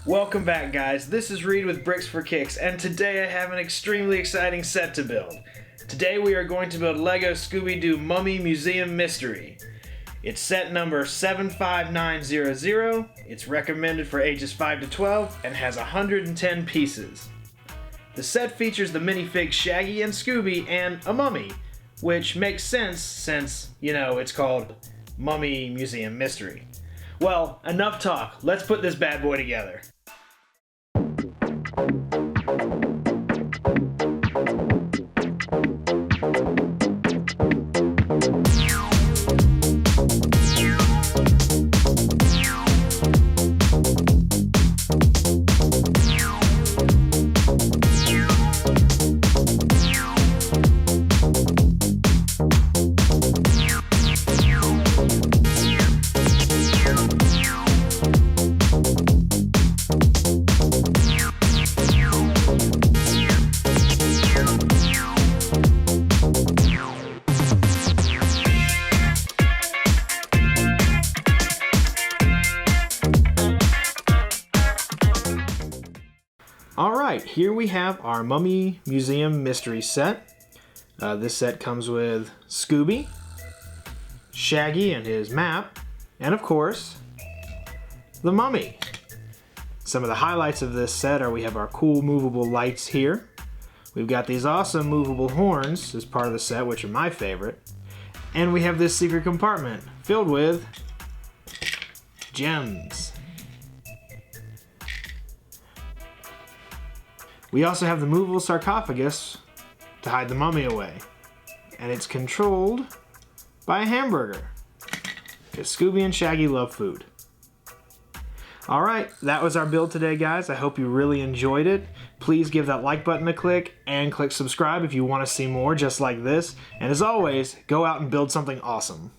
Welcome back, guys. This is Reed with Bricks for Kicks, and today I have an extremely exciting set to build. Today we are going to build Lego Scooby-Doo Mummy Museum Mystery. It's set number 75900. It's recommended for ages 5 to 12 and has 110 pieces. The set features the minifigs Shaggy and Scooby and a mummy, which makes sense since, you know, it's called Mummy Museum Mystery. Well, enough talk. Let's put this bad boy together. Alright, here we have our Mummy Museum Mystery set. This set comes with Scooby, Shaggy and his map, and of course, the mummy. Some of the highlights of this set are we have our cool movable lights here. We've got these awesome movable horns as part of the set, which are my favorite. And we have this secret compartment filled with gems. We also have the movable sarcophagus to hide the mummy away. And it's controlled by a hamburger, because Scooby and Shaggy love food. Alright, that was our build today, guys. I hope you really enjoyed it. Please give that like button a click and click subscribe if you want to see more just like this. And as always, go out and build something awesome.